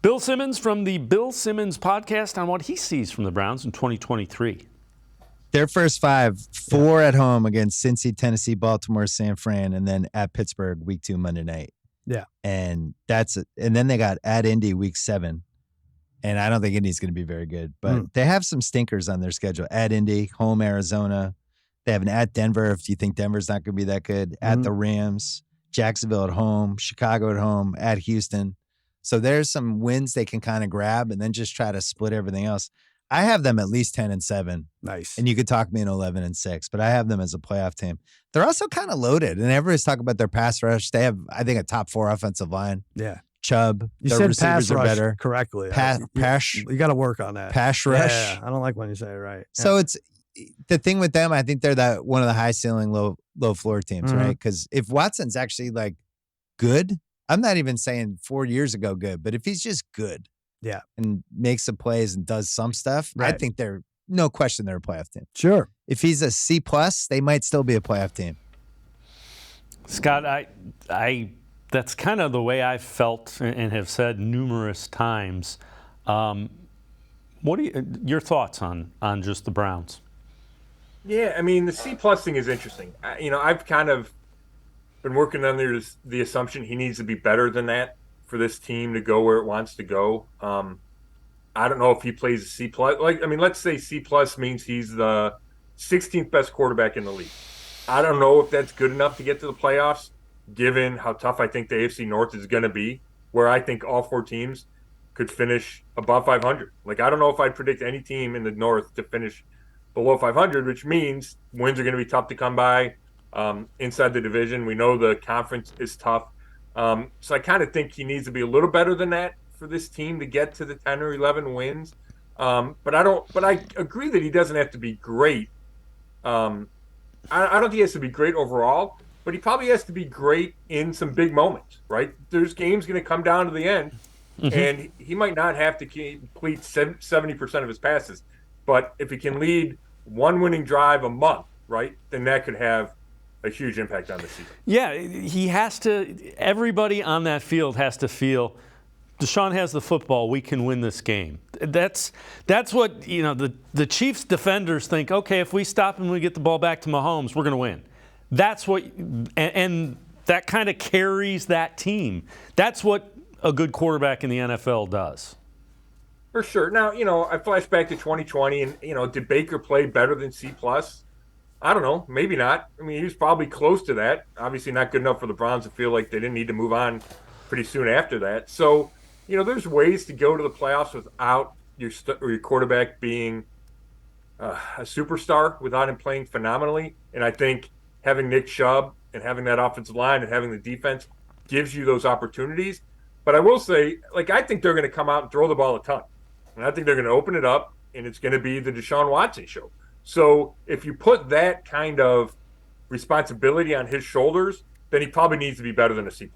Bill Simmons from the Bill Simmons podcast on what he sees from the Browns in 2023. Their first 5, 4 at home against Cincy, Tennessee, Baltimore, San Fran, and then at Pittsburgh week 2 Monday night. Yeah. And then they got at Indy week 7. And I don't think Indy's going to be very good, but they have some stinkers on their schedule. At Indy, home Arizona. They have an at Denver if you think Denver's not going to be that good. At the Rams, Jacksonville at home, Chicago at home, at Houston. So there's some wins they can kind of grab and then just try to split everything else. I have them at least 10-7. Nice. And you could talk me in 11-6, but I have them as a playoff team. They're also kind of loaded, and everybody's talking about their pass rush. They have, I think, a top 4 offensive line. Yeah. Chubb. You their said receivers pass are rush better. correctly. You got to work on that. Pass rush. Yeah, I don't like when you say it right. Yeah. So it's the thing with them. I think they're one of the high ceiling, low floor teams, right? Because if Watson's actually like good, I'm not even saying 4 years ago good, but if he's just good, and makes some plays and does some stuff, I think they're no question they're a playoff team. Sure. If he's a C+, they might still be a playoff team. Scott, I that's kind of the way I've felt and have said numerous times. What are your thoughts on just the Browns? Yeah, I mean, the C+ thing is interesting. I've kind of been working under the assumption he needs to be better than that for this team to go where it wants to go. I don't know if he plays a C+. Let's say C+ means he's the 16th best quarterback in the league. I don't know if that's good enough to get to the playoffs, given how tough I think the AFC North is going to be, where I think all 4 teams could finish above 500. I don't know if I'd predict any team in the North to finish below 500, which means wins are going to be tough to come by inside the division. We know the conference is tough. So I kind of think he needs to be a little better than that for this team to get to the 10 or 11 wins. But I agree that he doesn't have to be great. I don't think he has to be great overall, but he probably has to be great in some big moments, right? There's games going to come down to the end, and he might not have to complete 70% of his passes. But if he can lead one winning drive a month, right, then that could have a huge impact on the season. Yeah, he has to – everybody on that field has to feel Deshaun has the football, we can win this game. That's what, the Chiefs defenders think, okay, if we stop and we get the ball back to Mahomes, we're going to win. That's what – and that kind of carries that team. That's what a good quarterback in the NFL does. For sure. Now, I flash back to 2020 and, did Baker play better than C+? I don't know. Maybe not. I mean, he was probably close to that. Obviously not good enough for the Browns to feel like they didn't need to move on pretty soon after that. So, there's ways to go to the playoffs without your quarterback being a superstar, without him playing phenomenally. And I think having Nick Chubb and having that offensive line and having the defense gives you those opportunities. But I will say, I think they're going to come out and throw the ball a ton. And I think they're going to open it up, and it's going to be the Deshaun Watson show. So if you put that kind of responsibility on his shoulders, then he probably needs to be better than a C+.